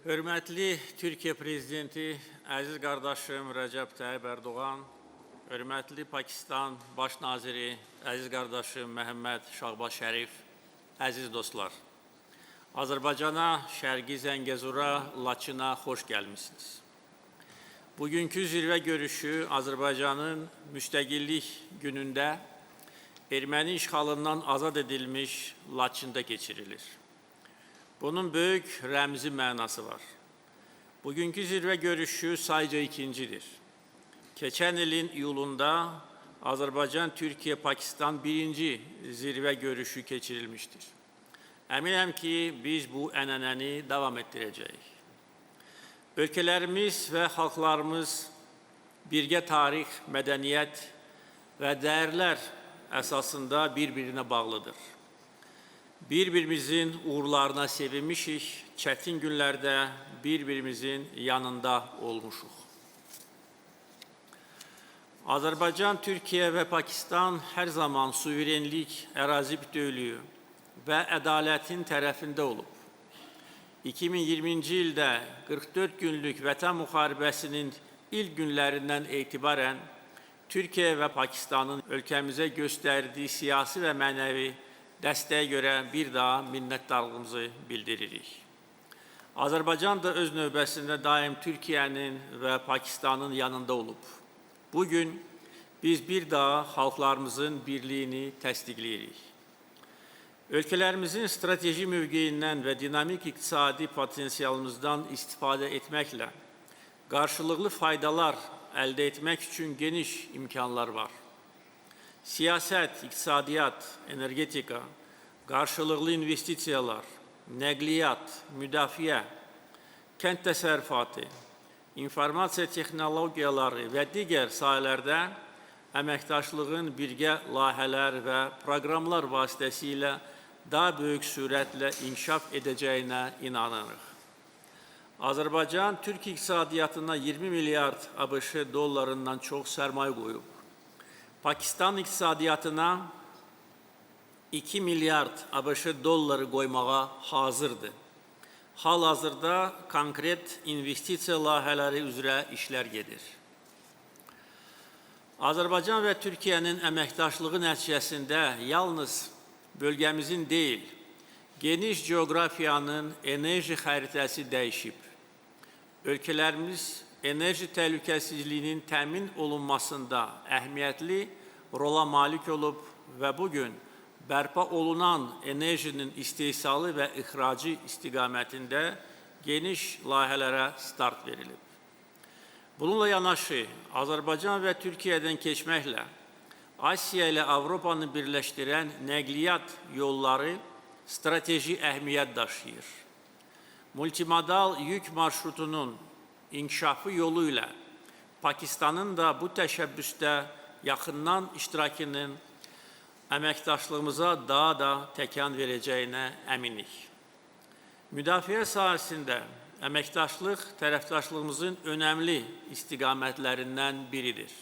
Hörmətli Türkiyə Prezidenti, əziz qardaşım Rəcəb Tayyib Erdoğan, hörmətli Pakistan Baş Naziri, əziz qardaşım Məhəmməd Şahbaz Şərif, əziz dostlar. Azərbaycana, Şərqi Zəngəzura, Laçına xoş gəlmişsiniz. Bugünkü zirvə görüşü Azərbaycanın müstəqillik günündə erməni işğalından azad edilmiş Laçında keçirilir. Bunun böyük rəmzi mənası var. Bugünkü zirvə görüşü sayca ikincidir. Keçən ilin iyulunda Azərbaycan, Türkiyə, Pakistan birinci zirvə görüşü keçirilmişdir. Əminəm ki, biz bu ənənəni davam etdirəcəyik. Ölkələrimiz və xalqlarımız birgə tarix, mədəniyyət və dəyərlər əsasında bir-birinə bağlıdır. Bir-birimizin uğurlarına sevinmişik, çətin günlərdə bir-birimizin yanında olmuşuq. Azərbaycan, Türkiyə və Pakistan hər zaman suverenlik, ərazi bütövlüyü və ədalətin tərəfində olub. 2020-ci ildə 44 günlük Vətən müharibəsinin ilk günlərindən etibarən Türkiyə və Pakistanın ölkəmizə göstərdiyi siyasi və mənəvi dəstəyə görə bir daha minnətdarlığımızı bildiririk. Azərbaycan da öz növbəsində daim Türkiyənin və Pakistanın yanında olub. Bugün biz bir daha xalqlarımızın birliyini təsdiqləyirik. Ölkələrimizin strateji mövqeyindən və dinamik iqtisadi potensialımızdan istifadə etməklə qarşılıqlı faydalar əldə etmək üçün geniş imkanlar var. Siyasət, iqtisadiyyat, energetika, qarşılıqlı investisiyalar, nəqliyyat, müdafiə, kənd təsərrüfatı, informasiya texnologiyaları və digər sahələrdə əməkdaşlığın birgə layihələr və proqramlar vasitəsilə daha böyük sürətlə inkişaf edəcəyinə inanırıq. Azərbaycan, Türk iqtisadiyyatına 20 milyard ABŞ dollarından çox sərmayə qoyub. Pakistan iqtisadiyyatına 2 milyard ABŞ dolları qoymağa hazırdır. Hal-hazırda konkret investisiya layihələri üzrə işlər gedir. Azərbaycan və Türkiyənin əməkdaşlığı nəticəsində yalnız bölgəmizin deyil, geniş coğrafiyanın enerji xəritəsi dəyişib. Ölkələrimiz enerji təhlükəsizliyinin təmin olunmasında əhəmiyyətli rola malik olub və bugün bərpa olunan enerjinin istehsalı və ixracı istiqamətində geniş layihələrə start verilib. Bununla yanaşı, Azərbaycan və Türkiyədən keçməklə Asiya ilə Avropanı birləşdirən nəqliyyat yolları strateji əhəmiyyət daşıyır. Multimodal yük marşrutunun inkişafı yolu ilə Pakistanın da bu təşəbbüsdə yaxından iştirakının əməkdaşlığımıza daha da təkan verəcəyinə əminik. Müdafiə sahəsində əməkdaşlıq tərəfdaşlığımızın önəmli istiqamətlərindən biridir.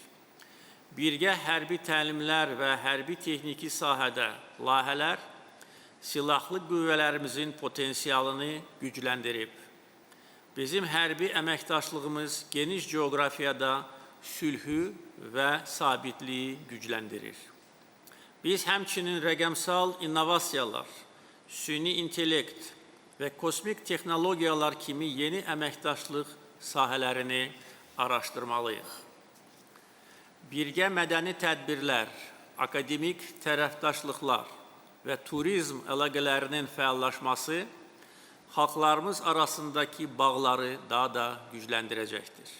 Birgə hərbi təlimlər və hərbi texniki sahədə layihələr silahlı qüvvələrimizin potensialını gücləndirib. Bizim hərbi əməkdaşlığımız geniş coğrafiyada sülhü və sabitliyi gücləndirir. Biz həmçinin rəqəmsal innovasiyalar, süni intellekt və kosmik texnologiyalar kimi yeni əməkdaşlıq sahələrini araşdırmalıyıq. Birgə mədəni tədbirlər, akademik tərəfdaşlıqlar və turizm əlaqələrinin fəallaşması xalqlarımız arasındakı bağları daha da gücləndirəcəkdir.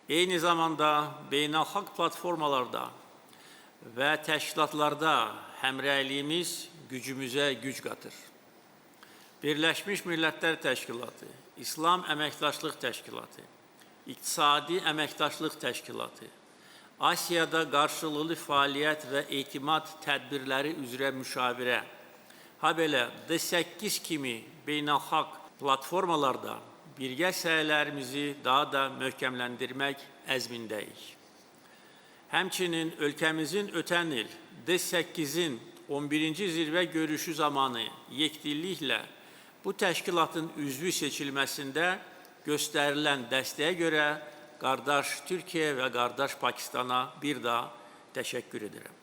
Eyni zamanda beynəlxalq platformalarda və təşkilatlarda həmrəyliyimiz gücümüzə güc qatır. Birləşmiş Millətlər Təşkilatı, İslam Əməkdaşlıq Təşkilatı, İqtisadi Əməkdaşlıq Təşkilatı, Asiyada qarşılıqlı fəaliyyət və etimad tədbirləri üzrə müşavirə, habelə D8 kimi beynəlxalq platformalarda birgə səylərimizi daha da möhkəmləndirmək əzmindəyik. Həmçinin ölkəmizin ötən il D8-in 11-ci zirvə görüşü zamanı yekdilliklə bu təşkilatın üzvü seçilməsində göstərilən dəstəyə görə qardaş Türkiyə və qardaş Pakistana bir daha təşəkkür edirəm.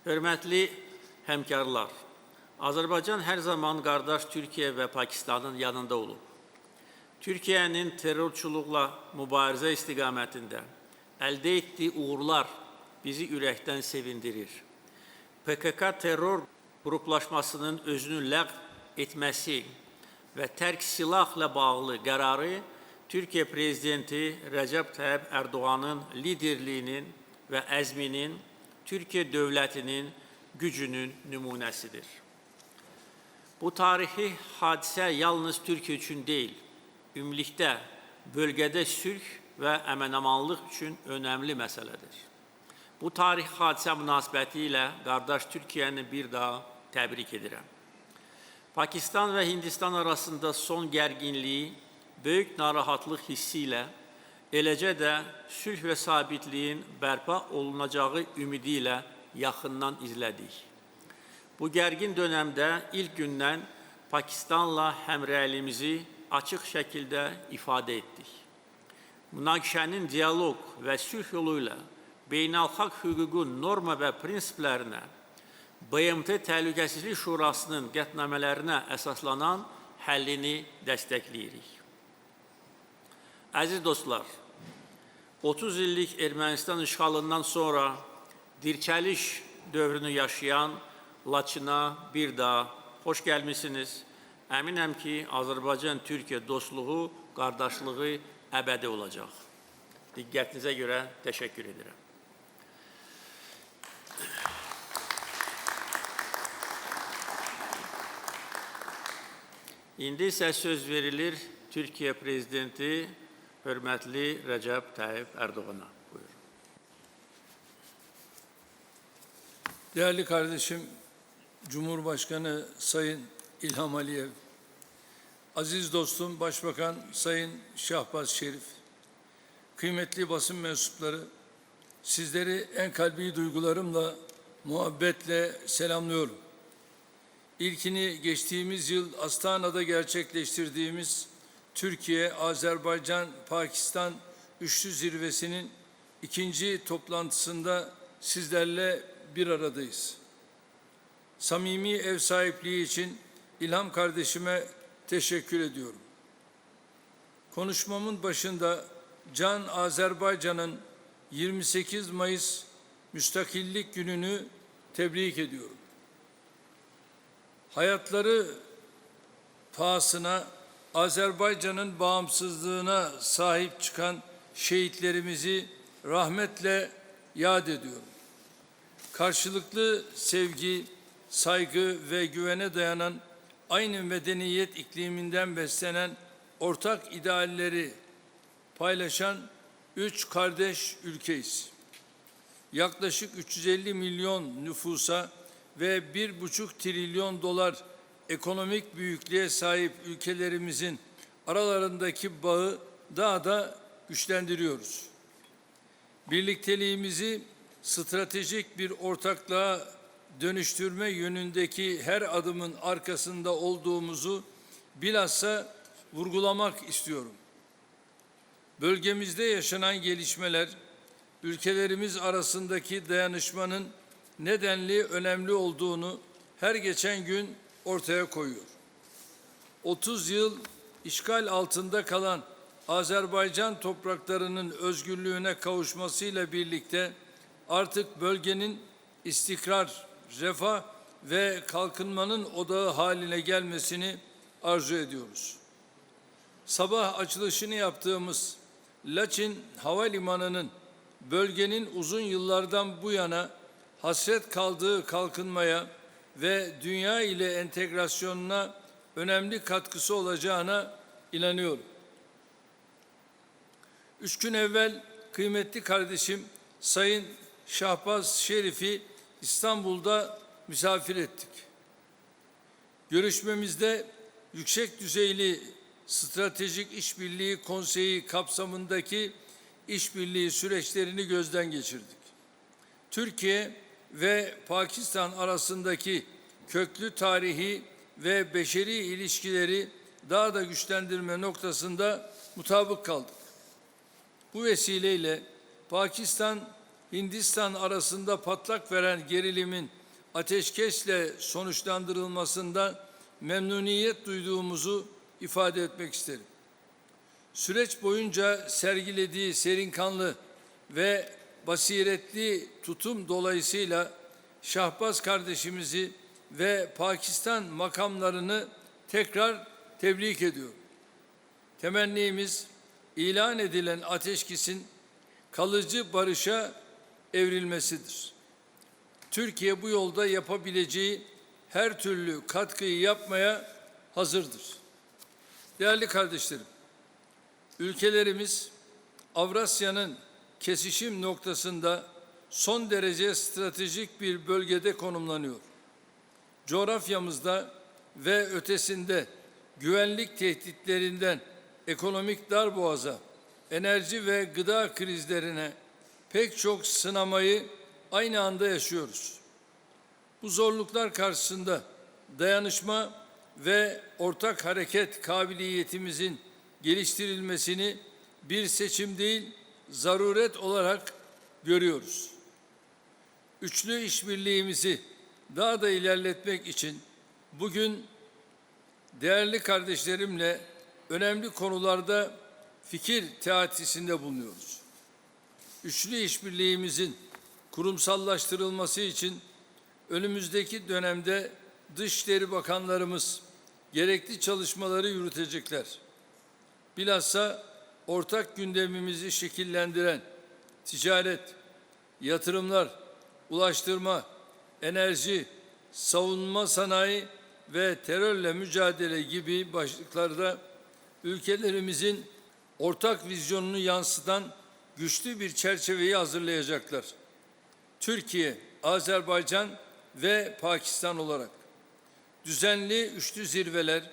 Hörmətli həmkarlar, Azərbaycan hər zaman qardaş Türkiyə və Pakistanın yanında olub. Türkiyənin terrorçuluqla mübarizə istiqamətində əldə etdiyi uğurlar bizi ürəkdən sevindirir. PKK terror qruplaşmasının özünü ləğv etməsi və tərk silahla bağlı qərarı Türkiyə Prezidenti Rəcəb Tayyip Erdoğan'ın liderliyinin və əzminin Türkiyə dövlətinin gücünün nümunəsidir. Bu tarixi hadisə yalnız Türkiyə üçün deyil, ümumilikdə bölgədə sülh və əmin-amanlıq üçün önəmli məsələdir. Bu tarixi hadisə münasibəti ilə qardaş Türkiyəni bir daha təbrik edirəm. Pakistan və Hindistan arasında son gərginliyi böyük narahatlıq hissi ilə, eləcə də sülh və sabitliyin bərpa olunacağı ümidi ilə yaxından izlədik. Bu gərgin dönəmdə ilk gündən Pakistanla həmrəyliyimizi açıq şəkildə ifadə etdik. Münaqişənin dialoq və sülh yolu ilə beynəlxalq hüququn norma və prinsiplərinə, BMT Təhlükəsizlik Şurasının qətnamələrinə əsaslanan həllini dəstəkləyirik. Əziz dostlar, 30 illik Ermənistan işğalından sonra dirçəliş dövrünü yaşayan Laçına bir daha xoş gəlmişsiniz. Əminəm ki, Azərbaycan-Türkiyə dostluğu, qardaşlığı əbədi olacaq. Diqqətinizə görə təşəkkür edirəm. İndi isə söz verilir Türkiyə Prezidenti hörmətli Rəcəb Tayyip Erdoğan'a. Buyurun. Değerli kardeşim, Cumhurbaşkanı Sayın İlham Aliyev, aziz dostum Başbakan Sayın Şahbaz Şerif, kıymetli basın mensupları, sizleri en kalbi duygularımla, muhabbetle selamlıyorum. İlkini geçtiğimiz yıl Astana'da gerçekleştirdiğimiz Türkiye, Azerbaycan, Pakistan Üçlü Zirvesi'nin ikinci toplantısında sizlerle bir aradayız. Samimi ev sahipliği için İlham kardeşime teşekkür ediyorum. Konuşmamın başında Can Azerbaycan'ın 28 Mayıs Müstakillik Günü'nü tebrik ediyorum. Hayatları pahasına Azerbaycan'ın bağımsızlığına sahip çıkan şehitlerimizi rahmetle yad ediyorum. Karşılıklı sevgi, saygı ve güvene dayanan aynı medeniyet ikliminden beslenen ortak idealleri paylaşan üç kardeş ülkeyiz. Yaklaşık 350 milyon nüfusa ve 1,5 trilyon dolar ekonomik büyüklüğe sahip ülkelerimizin aralarındaki bağı daha da güçlendiriyoruz. Birlikteliğimizi stratejik bir ortaklığa dönüştürme yönündeki her adımın arkasında olduğumuzu bilhassa vurgulamak istiyorum. Bölgemizde yaşanan gelişmeler, ülkelerimiz arasındaki dayanışmanın nedenli önemli olduğunu her geçen gün ortaya koyuyor. 30 yıl işgal altında kalan Azerbaycan topraklarının özgürlüğüne kavuşmasıyla birlikte artık bölgenin istikrar, refah ve kalkınmanın odağı haline gelmesini arzu ediyoruz. Sabah açılışını yaptığımız Laçin Havalimanı'nın bölgenin uzun yıllardan bu yana hasret kaldığı kalkınmaya ve dünya ile entegrasyonuna önemli katkısı olacağına inanıyorum. 3 gün evvel kıymetli kardeşim Sayın Şahbaz Şerif'i İstanbul'da misafir ettik. Görüşmemizde yüksek düzeyli Stratejik İşbirliği Konseyi kapsamındaki işbirliği süreçlerini gözden geçirdik. Türkiye ve Pakistan arasındaki köklü tarihi ve beşeri ilişkileri daha da güçlendirme noktasında mutabık kaldık. Bu vesileyle Pakistan-Hindistan arasında patlak veren gerilimin ateşkesle sonuçlandırılmasında memnuniyet duyduğumuzu ifade etmek isterim. Süreç boyunca sergilediği serinkanlı ve basiretli tutum dolayısıyla Şahbaz kardeşimizi ve Pakistan makamlarını tekrar tebrik ediyorum. Temennimiz ilan edilen ateşkesin kalıcı barışa evrilmesidir. Türkiye bu yolda yapabileceği her türlü katkıyı yapmaya hazırdır. Değerli kardeşlerim, ülkelerimiz Avrasya'nın kesişim noktasında son derece stratejik bir bölgede konumlanıyor. Coğrafyamızda ve ötesinde güvenlik tehditlerinden ekonomik darboğaza, enerji ve gıda krizlerine pek çok sınamayı aynı anda yaşıyoruz. Bu zorluklar karşısında dayanışma ve ortak hareket kabiliyetimizin geliştirilmesini bir seçim değil, zaruret olarak görüyoruz. Üçlü işbirliğimizi daha da ilerletmek için bugün değerli kardeşlerimle önemli konularda fikir teatisinde bulunuyoruz. Üçlü işbirliğimizin kurumsallaştırılması için önümüzdeki dönemde Dışişleri Bakanlarımız gerekli çalışmaları yürütecekler. Bilhassa ortak gündemimizi şekillendiren ticaret, yatırımlar, ulaştırma, enerji, savunma sanayi ve terörle mücadele gibi başlıklarda ülkelerimizin ortak vizyonunu yansıtan güçlü bir çerçeveyi hazırlayacaklar. Türkiye, Azerbaycan ve Pakistan olarak düzenli üçlü zirveler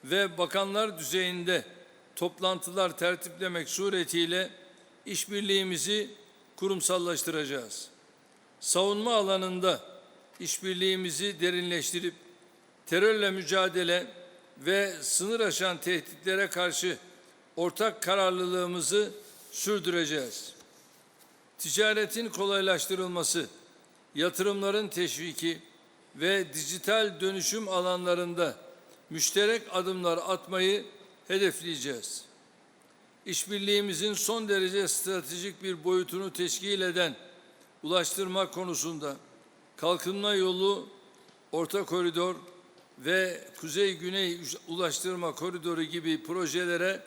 ve bakanlar düzeyinde toplantılar tertiplemek suretiyle işbirliğimizi kurumsallaştıracağız. Savunma alanında işbirliğimizi derinleştirip terörle mücadele ve sınır aşan tehditlere karşı ortak kararlılığımızı sürdüreceğiz. Ticaretin kolaylaştırılması, yatırımların teşviki ve dijital dönüşüm alanlarında müşterek adımlar atmayı hedefleyeceğiz. İşbirliğimizin son derece stratejik bir boyutunu teşkil eden ulaştırma konusunda kalkınma yolu, orta koridor ve kuzey-güney ulaştırma koridoru gibi projelere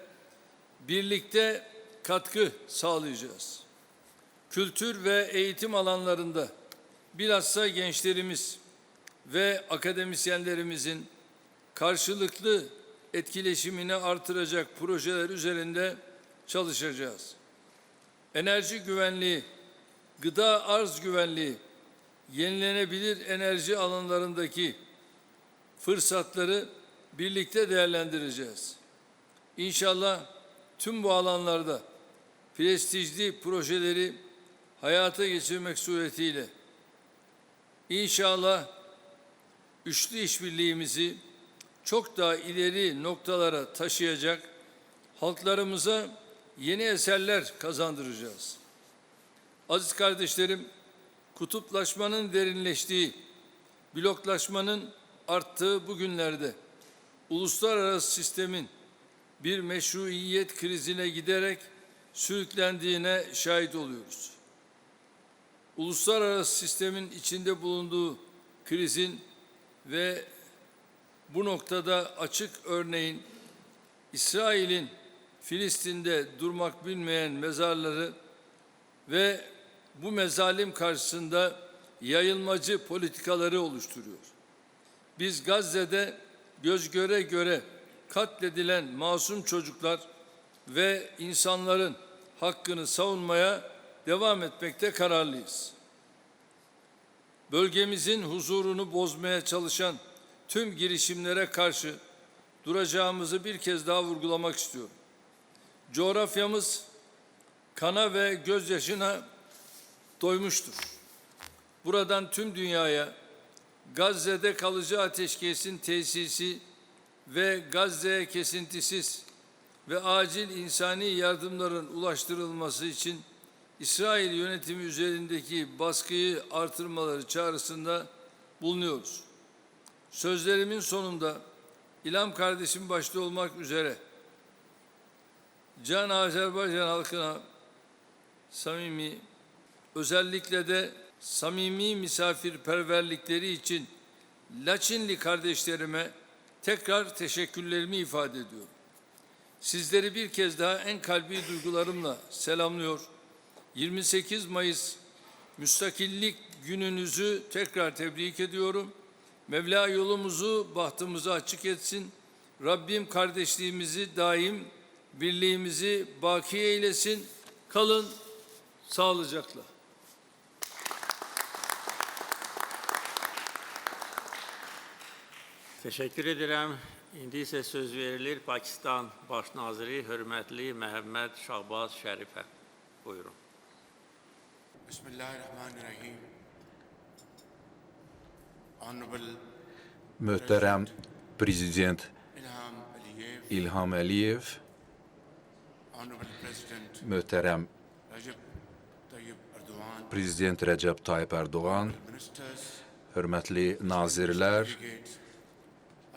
birlikte katkı sağlayacağız. Kültür ve eğitim alanlarında bilhassa gençlerimiz ve akademisyenlerimizin karşılıklı etkileşimini artıracak projeler üzerinde çalışacağız. Enerji güvenliği, gıda arz güvenliği, yenilenebilir enerji alanlarındaki fırsatları birlikte değerlendireceğiz. İnşallah tüm bu alanlarda prestijli projeleri hayata geçirmek suretiyle İnşallah üçlü işbirliğimizi çok daha ileri noktalara taşıyacak, halklarımıza yeni eserler kazandıracağız. Aziz kardeşlerim, kutuplaşmanın derinleştiği, bloklaşmanın arttığı bu günlerde uluslararası sistemin bir meşruiyet krizine giderek sürüklendiğine şahit oluyoruz. Uluslararası sistemin içinde bulunduğu krizin ve bu noktada açık örneğin İsrail'in Filistin'de durmak bilmeyen mezarları ve bu mezalim karşısında yayılmacı politikaları oluşturuyor. Biz Gazze'de göz göre göre katledilen masum çocuklar ve insanların hakkını savunmaya devam etmekte kararlıyız. Bölgemizin huzurunu bozmaya çalışan tüm girişimlere karşı duracağımızı bir kez daha vurgulamak istiyorum. Coğrafyamız kana ve gözyaşına doymuştur. Buradan tüm dünyaya Gazze'de kalıcı ateşkesin tesisi ve Gazze'ye kesintisiz ve acil insani yardımların ulaştırılması için İsrail yönetimi üzerindeki baskıyı artırmaları çağrısında bulunuyoruz. Sözlerimin sonunda İlham kardeşim başta olmak üzere Can Azerbaycan halkına samimi, özellikle de samimi misafirperverlikleri için Laçinli kardeşlerime tekrar teşekkürlerimi ifade ediyorum. Sizleri bir kez daha en kalbi duygularımla selamlıyor. 28 Mayıs Müstakillik gününüzü tekrar tebrik ediyorum. Mevla yolumuzu, bahtımızı açık etsin. Rabbim kardeşliğimizi daim, birliğimizi baki eylesin. Kalın sağlıcakla. Teşekkür ederim. İndi isə söz verilir Pakistan Baş Naziri Hörmətli Məhəmməd Şahbaz Şərifə. Buyurun. Bismillahirrahmanirrahim. Honorable Möhtərəm Prezident İlham Aliyev, İlham Əliyev, Honorable President möhtərəm Recep Tayyip Erdogan, Prezident Rəcəb Tayyip Ərdoğan, Ministers, hörmətli nazirlər, Delegates,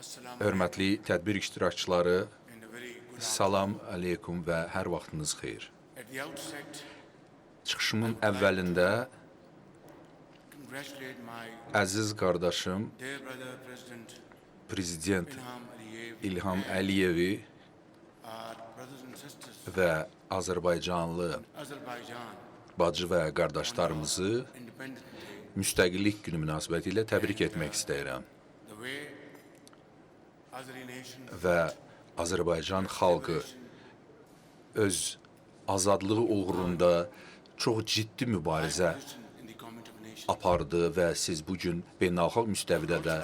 Assalamu hörmətli tədbir iştirakçıları, and a very good salam aleykum və hər vaxtınız xeyir. At the outset, Çıxışımın əvvəlində congratulate my əziz qardaşım dear brother President Prezident İlham Aliyev, İlham Əliyevi our brothers and sisters və Azərbaycanlı Azerbaijan bacı və qardaşlarımızı Independence Day, Müstəqillik Günü münasibətilə təbrik etmək istəyirəm the way Azeri nation və Azərbaycan xalqı öz azadlığı uğrunda çox ciddi mübarizə position in the Community of Nations. apardı və siz bugün beynəlxalq müstəvidə də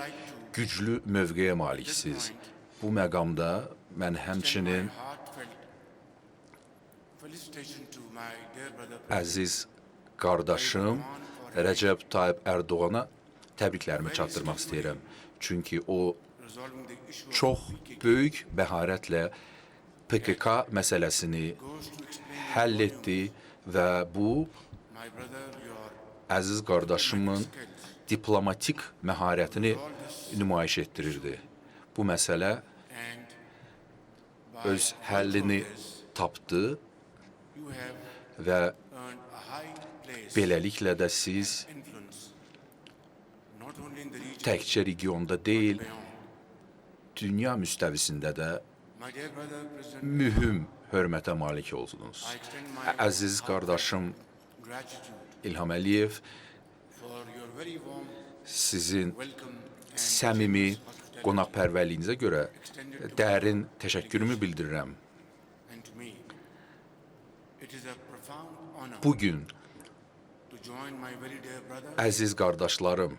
güclü mövqeyə maliksiniz. Bu məqamda mən həmçinin My heartfelt felicitation to my dear brother President əziz qardaşım Rəcəb Tayyip Ərdoğana təbriklərimi çatdırmaq istəyirəm. Çünki o resolving the issue çox of PKK böyük məharətlə PKK məsələsini goes to explain həll etdi və bu my brother your əziz qardaşımın skills. diplomatik məharətini nümayiş etdirirdi. Bu məsələ And by öz həllini this, tapdı you have və earned a high place beləliklə də siz influence not only in the region təkcə regionda deyil, beyond. dünya müstəvisində də My dear brother President, mühüm hörmətə malik oldunuz. I extend my Əziz qardaşım gratitude İlham Əliyev, for your very warm sizin welcome and səmimi hospitality. qonaqpərvərliyinizə görə dərin təşəkkürümü bildirirəm. And to me, it is a profound honor Bu gün to join my very dear brother, əziz qardaşlarım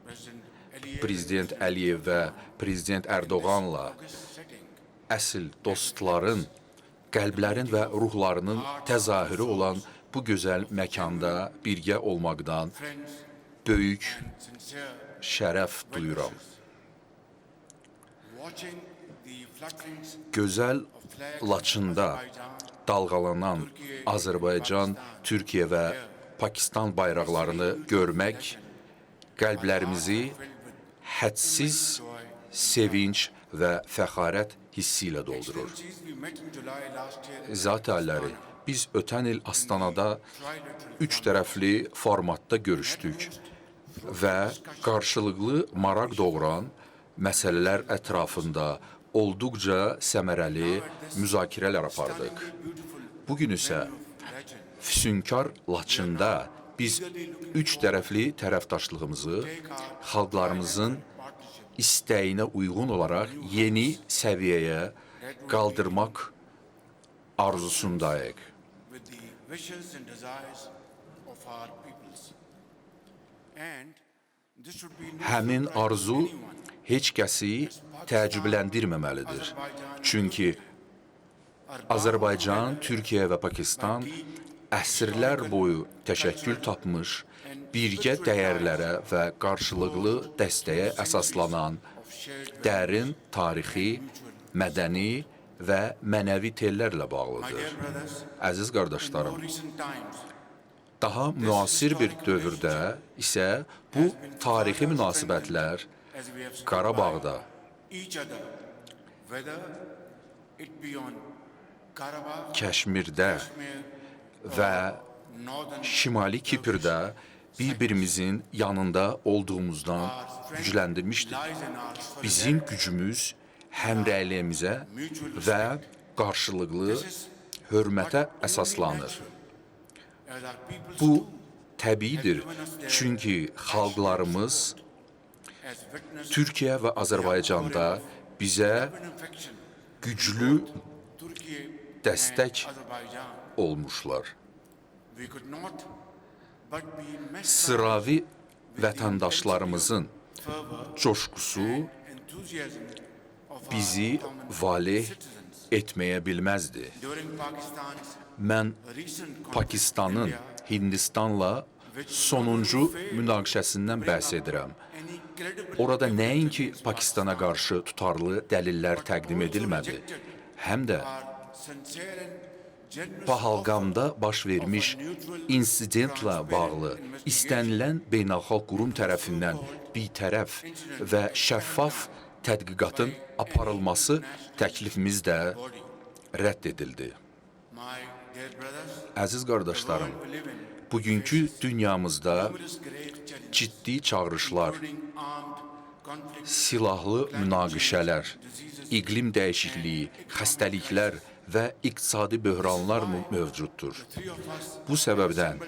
President Aliyev, Prezident Əliyev və Prezident Ərdoğanla August setting, əsl dostların, qəlblərin və ruhlarının təzahürü olan bu gözəl məkanda birgə olmaqdan friends böyük and sincere şərəf duyuram. watching the flutterings Gözəl of flags Laçında of Azerbaijan, dalğalanan Azərbaycan, Türkiyə və Pakistan bayraqlarını görmək qəlblərimizi hədsiz sevinç və fəxarət hissi ilə doldurur. Excellencies, we met in July last year Zat əlləri, biz ötən il Astanada trilateral üç tərəfli formatda görüşdük və qarşılıqlı maraq doğuran məsələlər ətrafında olduqca səmərəli müzakirələr apardıq. Bugün isə legend füsunkar Laçında biz üç tərəfli tərəfdaşlığımızı xalqlarımızın partnership istəyinə uyğun olaraq yeni səviyyəyə qaldırmaq arzusundayıq. with the wishes and desires of our peoples. And this should be no Həmin surprise to arzu anyone. heç kəsi təəccübləndirməməlidir. Çünki Azərbaycan, Türkiyə və Pakistan əsrlər boyu təşəkkül tapmış, birgə dəyərlərə və qarşılıqlı dəstəyə əsaslanan dərin tarixi, mədəni və mənəvi tellərlə bağlıdır. Əziz qardaşlarım, daha müasir bir dövrdə isə bu tarixi münasibətlər Qarabağda, Kəşmirdə və Şimali Kiprdə bir-birimizin yanında olduğumuzdan gücləndirmişdir. Bizim gücümüz həmrəyliyimizə və qarşılıqlı hörmətə əsaslanır. Bu təbiidir, çünki xalqlarımız Türkiyə və Azərbaycanda bizə güclü dəstək olmuşlar. Sıravi vətəndaşlarımızın coşqusu bizi valeh etməyə bilməzdi. Mən Pakistanın Hindistanla sonuncu münaqişəsindən bəhs edirəm. Orada nəinki Pakistana qarşı tutarlı dəlillər təqdim edilmədi, həm də Pahalqamda baş vermiş insidentlə bağlı istənilən beynəlxalq qurum tərəfindən bitərəf və şəffaf tədqiqatın aparılması təklifimiz də rədd edildi. Əziz qardaşlarım, bugünkü dünyamızda ciddi çağırışlar, silahlı münaqişələr, iqlim dəyişikliyi, xəstəliklər və iqtisadi böhranlar mövcuddur. Bu səbəbdən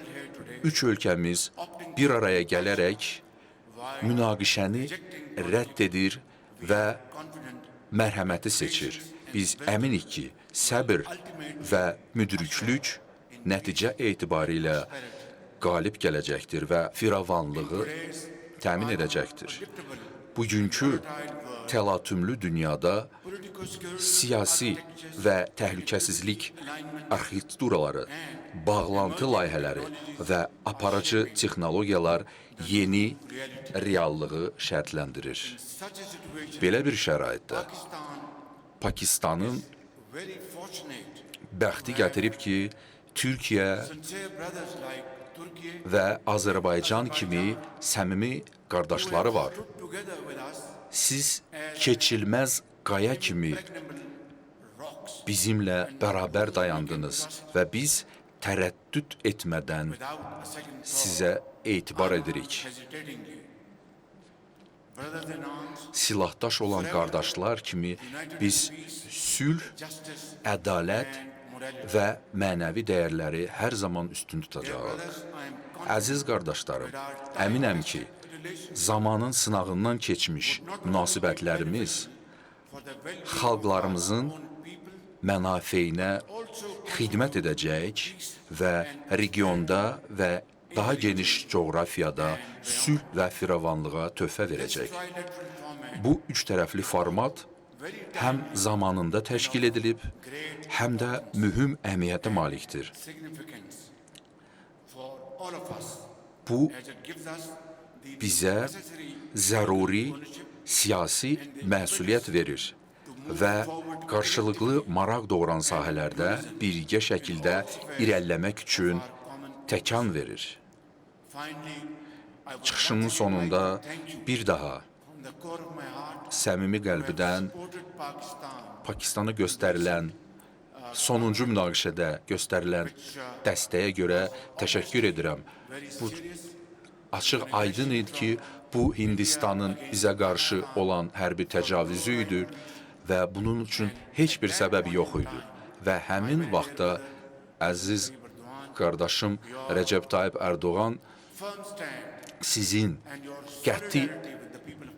üç ölkəmiz bir araya gələrək münaqişəni rədd edir və mərhəməti seçir. Biz əminik ki, səbr və müdriklük nəticə etibarilə qalib gələcəkdir və firavanlığı təmin edəcəkdir. Bugünkü təlatümlü dünyada siyasi və təhlükəsizlik arxitekturaları, bağlantı layihələri və aparıcı texnologiyalar yeni reallığı şərtləndirir. Belə bir şəraitdə Pakistanın bəxti gətirib ki, Türkiyə və Azərbaycan kimi səmimi qardaşları var. Siz keçilməz qaya kimi bizimlə bərabər dayandınız və biz tərəddüd etmədən sizə etibar edirik. Silahdaş olan qardaşlar kimi biz sülh, ədalət və mənəvi dəyərləri hər zaman üstün tutacağıq. Əziz qardaşlarım, əminəm ki, zamanın sınağından keçmiş münasibətlərimiz xalqlarımızın mənafeyinə xidmət edəcək və regionda və daha geniş coğrafiyada sülh və firavanlığa töhfə verəcək. Bu üç tərəfli format həm zamanında təşkil edilib, həm də mühüm əhəmiyyətə malikdir. Bu, bizə zəruri siyasi məsuliyyət verir və qarşılıqlı maraq doğuran sahələrdə birgə şəkildə irəliləmək üçün təkan verir. Çıxışımın sonunda bir daha səmimi qəlbdən Pakistana göstərilən, sonuncu münaqişədə göstərilən dəstəyə görə təşəkkür edirəm. Bu açıq aydın idi ki, bu Hindistanın bizə qarşı olan hərbi təcavüzü idi və bunun üçün heç bir səbəb yox idi. Və həmin vaxtda əziz qardaşım Rəcəb Tayyip Ərdoğan sizin qəti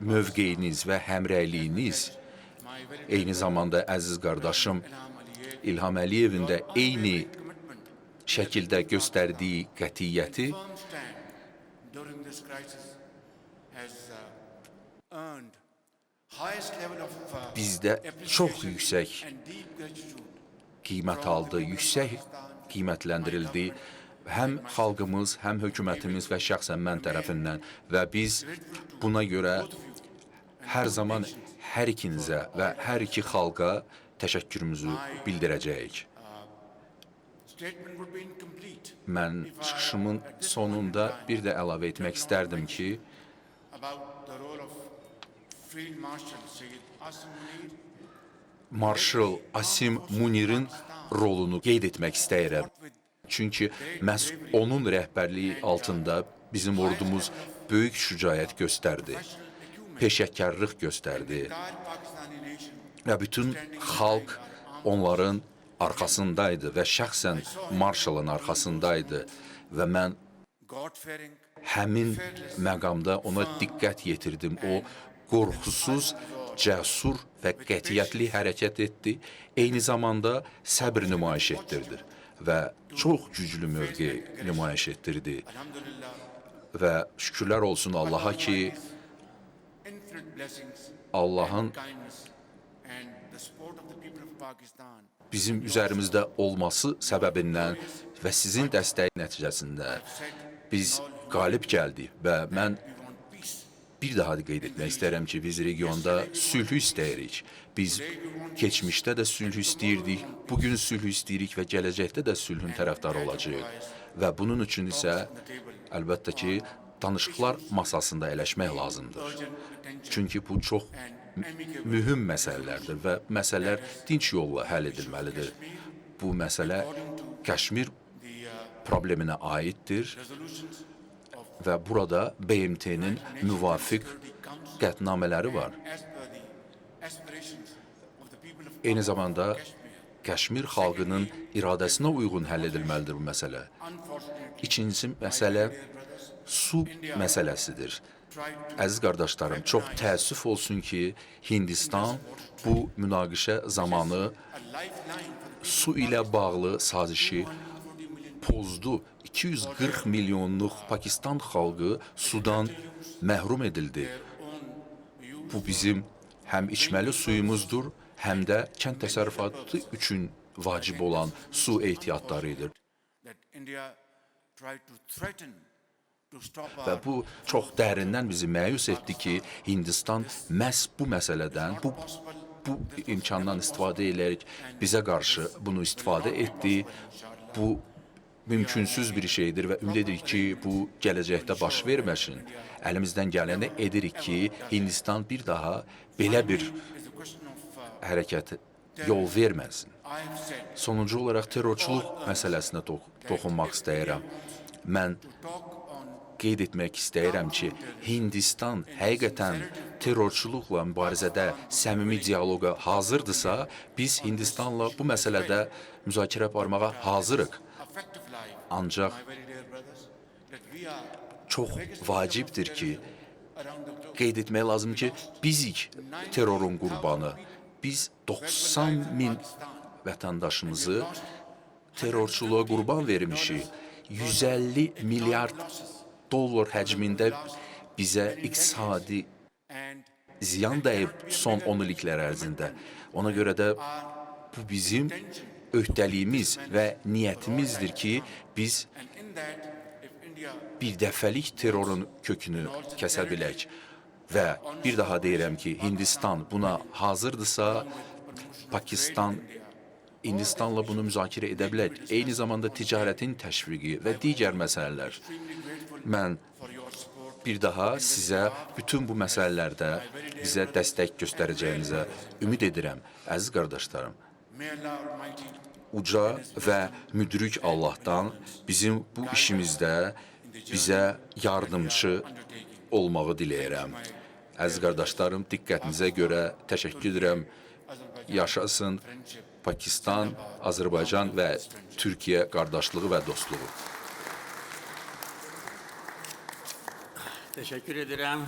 mövqeyiniz və həmrəyliyiniz, eyni zamanda əziz qardaşım İlham Əliyevin də eyni şəkildə göstərdiyi qətiyyəti bizdə çox yüksək qiymət aldı, yüksək qiymətləndirildi həm xalqımız, həm hökumətimiz və şəxsən mən tərəfindən və biz buna görə hər zaman hər ikinizə və hər iki xalqa təşəkkürümüzü bildirəcəyik. Statement would be incomplete Mən çıxışımın sonunda bir də əlavə etmək istərdim ki, about the role of Field Marshal Sayyid Asim Munir. Marşal Asim Munirin rolunu qeyd etmək istəyirəm. Çünki məhz onun rəhbərliyi altında bizim ordumuz böyük şücaət göstərdi, peşəkarlıq göstərdi Entire Pakistani nation və bütün xalq onların arxasındaydı və şəxsən Marşalın arxasındaydı və mən God-fearing, həmin məqamda ona diqqət yetirdim. O qorxusuz, cəsur və qətiyyətli hərəkət etdi. Eyni zamanda səbr nümayiş etdirdi və çox güclü mövqe nümayiş etdirdi. alhamdulillah, Və şükürlər olsun Allaha ki, infinite blessings, Allahın kindness, and the support of the people of Pakistan. bizim üzərimizdə olması səbəbindən və sizin dəstəyi nəticəsində biz qalib gəldik və mən We want peace. bir daha da qeyd etmək istərəm ki, biz regionda sülhü istəyirik. Biz keçmişdə də sülhü istəyirdik, bugün sülhü istəyirik və gələcəkdə də sülhün tərəfdarı olacağıq. Və bunun üçün isə əlbəttə ki, danışıqlar masasında əyləşmək lazımdır. Çünki bu çox mühüm məsələlərdir və məsələlər dinç yolla həll edilməlidir. Bu məsələ Kəşmir probleminə aiddir Resolutions of və burada BMT-nin müvafiq qətnamələri var. as per the aspirations of the people of Eyni zamanda Kashmir. Kəşmir xalqının iradəsinə uyğun həll edilməlidir bu məsələ. Unfortunately, İkinci məsələ su məsələsidir. Əziz qardaşlarım, çox təəssüf olsun ki, Hindistan bu münaqişə zamanı a lifeline for the su ilə bağlı sazişi pozdu. 240 milyonluq Pakistan xalqı sudan məhrum edildi. Bu bizim həm içməli suyumuzdur, həm də kənd təsərrüfatı üçün vacib olan su ehtiyatlarıdır. that India tried to threaten to stop Və our bu çox dərindən bizi məyus etdi ki, Hindistan məhz bu məsələdən, bu imkandan istifadə edərək bizə qarşı bunu istifadə etdi. Bu mümkünsüz bir şeydir və ümid edirik ki, bu gələcəkdə baş verməsin. Əlimizdən gələni edirik ki, Hindistan bir daha belə bir is the question of hərəkət yol verməsin. I have said Sonuncu olaraq terrorçuluq məsələsinə toxunmaq istəyirəm. Mən talk on qeyd etmək istəyirəm ki, Hindistan həqiqətən terrorçuluqla mübarizədə səmimi dialoqa hazırdırsa, biz Hindistanla bu məsələdə müzakirə aparmağa hazırıq. effective life. Ancaq My very dear brothers, that we are çox vacibdir ki, around the globe. qeyd etmək lazım ki, bizik terrorun qurbanı. Biz 90 min vətəndaşımızı terrorçuluğa qurban vermişik. 150 milyard dollar həcmində bizə iqtisadi And ziyan dəyib son 10 illiklər ərzində. Ona görə də bu bizim öhdəliyimiz və niyyətimizdir ki, biz and in that, if India bir dəfəlik terrorun kökünü kəsə bilək. Və bir daha deyirəm ki, Hindistan buna hazırdırsa, Pakistan Hindistanla bunu müzakirə edə bilər. Eyni zamanda ticarətin təşviqi və digər məsələlər. Mən for your support, bir daha sizə bütün bu məsələlərdə bizə dəstək göstərəcəyinizə ümid edirəm. Əziz qardaşlarım, may Allah Almighty uca və müdrik Allahdan bizim bu işimizdə bizə yardımcı olmağı diləyirəm. Əziz qardaşlarım, diqqətinizə görə təşəkkür edirəm. Yaşasın Pakistan, Azərbaycan və Türkiyə qardaşlığı və dostluğu. Teşekkür ederim.